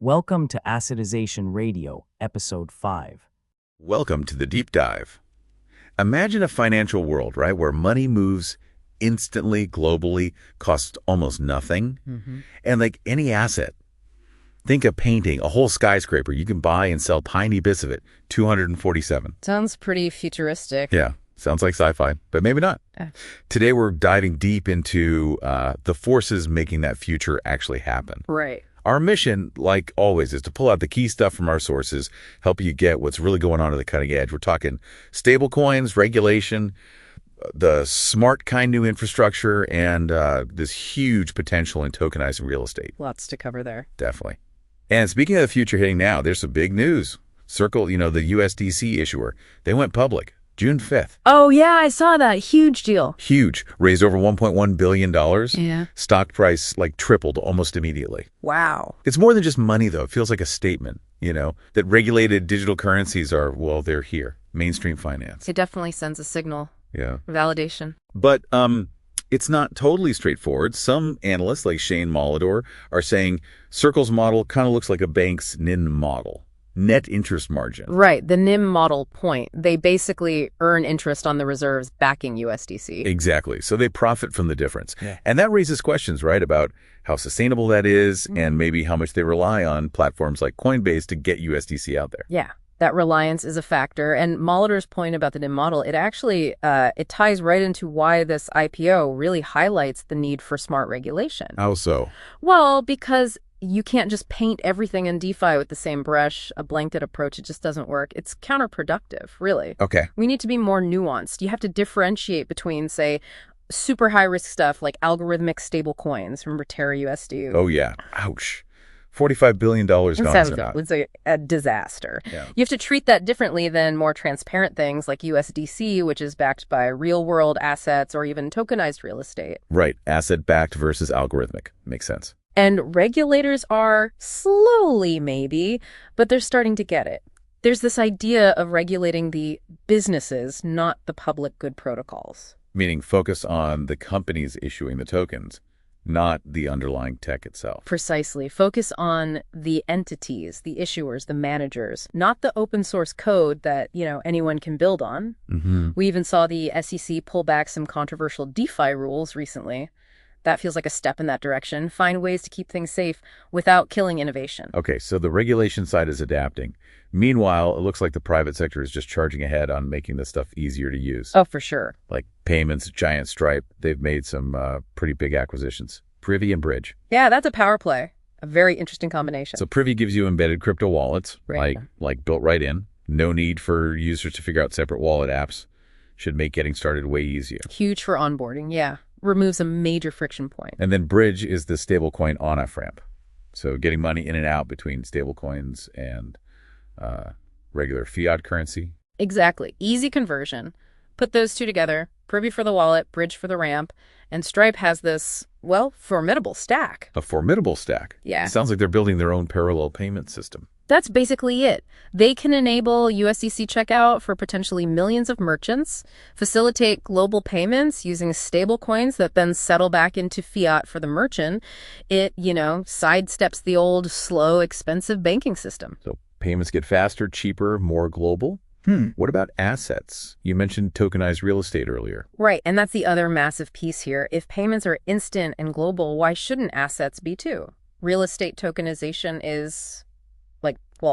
Welcome to Assetization Radio, Episode 5. Welcome to the deep dive. Imagine a financial world, right, where money moves instantly, globally, costs almost nothing, and like any asset. Think a painting, a whole skyscraper. You can buy and sell tiny bits of it. 247. Sounds pretty futuristic. Yeah, sounds like sci-fi, but maybe not. Today we're diving deep into the forces making that future actually happen. Right. Our mission, like always, is to pull out the key stuff from our sources, help you get what's really going on at the cutting edge. We're talking stablecoins, regulation, the smart kind new infrastructure, and this huge potential in tokenizing real estate. Lots to cover there. Definitely. And speaking of the future hitting now, there's some big news. Circle, the USDC issuer, they went public June 5th. Oh, yeah, I saw that. Huge deal. Huge. Raised over $1.1 billion. Yeah. Stock price tripled almost immediately. Wow. It's more than just money, though. It feels like a statement, that regulated digital currencies are, well, they're here. Mainstream finance. It definitely sends a signal. Yeah. Validation. But it's not totally straightforward. Some analysts, like Shane Molidor, are saying Circle's model kind of looks like a bank's NIM model. Net interest margin. Right, the NIM model point. They basically earn interest on the reserves backing USDC. Exactly. So they profit from the difference. Yeah. And that raises questions, right, about how sustainable that is and maybe how much they rely on platforms like Coinbase to get USDC out there. Yeah, that reliance is a factor. And Molidor's point about the NIM model, it actually it ties right into why this IPO really highlights the need for smart regulation. How so? Well, because you can't just paint everything in DeFi with the same brush, a blanket approach. It just doesn't work. It's counterproductive, really. Okay. We need to be more nuanced. You have to differentiate between, say, super high-risk stuff like algorithmic stablecoins. Remember Terra USD? Oh, yeah. Ouch. $45 billion gone. It's a disaster. Yeah. You have to treat that differently than more transparent things like USDC, which is backed by real-world assets or even tokenized real estate. Right. Asset-backed versus algorithmic. Makes sense. And regulators are slowly, maybe, but they're starting to get it. There's this idea of regulating the businesses, not the public good protocols. Meaning focus on the companies issuing the tokens, not the underlying tech itself. Precisely. Focus on the entities, the issuers, the managers, not the open source code that, anyone can build on. We even saw the SEC pull back some controversial DeFi rules recently. That feels like a step in that direction. Find ways to keep things safe without killing innovation. Okay, so the regulation side is adapting. Meanwhile, it looks like the private sector is just charging ahead on making this stuff easier to use. Oh, for sure. Like payments, Giant Stripe, they've made some pretty big acquisitions. Privy and Bridge. Yeah, that's a power play. A very interesting combination. So Privy gives you embedded crypto wallets, right. like built right in. No need for users to figure out separate wallet apps. Should make getting started way easier. Huge for onboarding, yeah. Removes a major friction point. And then Bridge is the stablecoin on-off ramp. So getting money in and out between stablecoins and regular fiat currency. Exactly. Easy conversion. Put those two together. Privy for the wallet, Bridge for the ramp. And Stripe has this, formidable stack. A formidable stack. Yeah. It sounds like they're building their own parallel payment system. That's basically it. They can enable USDC checkout for potentially millions of merchants, facilitate global payments using stablecoins that then settle back into fiat for the merchant. It, sidesteps the old, slow, expensive banking system. So payments get faster, cheaper, more global. What about assets? You mentioned tokenized real estate earlier. Right, and that's the other massive piece here. If payments are instant and global, why shouldn't assets be too? Real estate tokenization is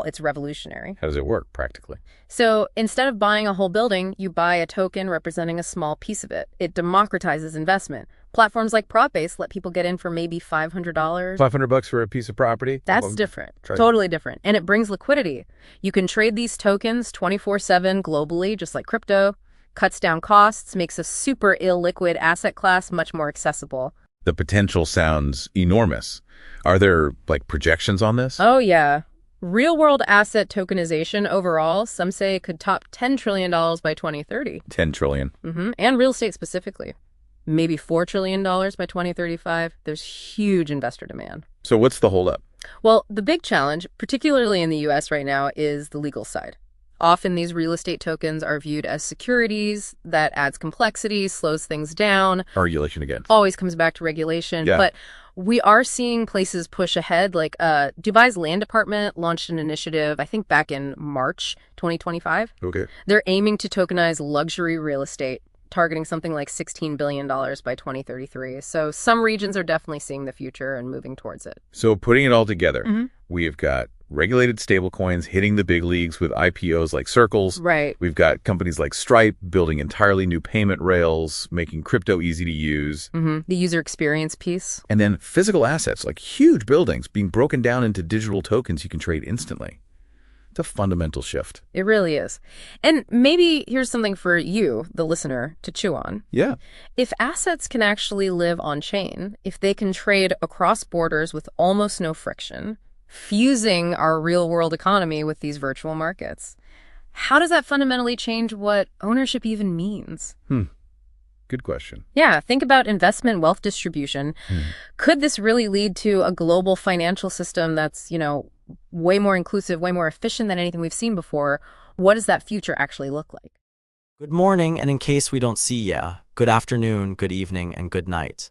it's revolutionary. How does it work practically? So instead of buying a whole building, you buy a token representing a small piece of it. It democratizes investment. Platforms like PropBase let people get in for maybe $500. $500 for a piece of property? That's different. Totally different. And it brings liquidity. You can trade these tokens 24/7 globally, just like crypto. Cuts down costs, makes a super illiquid asset class much more accessible. The potential sounds enormous. Are there projections on this? Oh, yeah. Real-world asset tokenization overall, some say it could top $10 trillion by 2030. $10 trillion. And real estate specifically. Maybe $4 trillion by 2035. There's huge investor demand. So what's the holdup? Well, the big challenge, particularly in the U.S. right now, is the legal side. Often these real estate tokens are viewed as securities. That adds complexity, slows things down. Regulation again. Always comes back to regulation. Yeah. But We are seeing places push ahead, like Dubai's land department launched an initiative, I think back in March 2025. Okay. They're aiming to tokenize luxury real estate, targeting something like $16 billion by 2033. So some regions are definitely seeing the future and moving towards it. So putting it all together, we have got regulated stablecoins hitting the big leagues with IPOs like Circles. Right. We've got companies like Stripe building entirely new payment rails, making crypto easy to use. The user experience piece. And then physical assets like huge buildings being broken down into digital tokens you can trade instantly. It's a fundamental shift. It really is. And maybe here's something for you, the listener, to chew on. Yeah. If assets can actually live on chain, if they can trade across borders with almost no friction, fusing our real world economy with these virtual markets, how does that fundamentally change what ownership even means? Good question. Yeah, think about investment wealth distribution. Could this really lead to a global financial system that's, way more inclusive, way more efficient than anything we've seen before? What does that future actually look like? Good morning, and in case we don't see ya, good afternoon, good evening, and good night.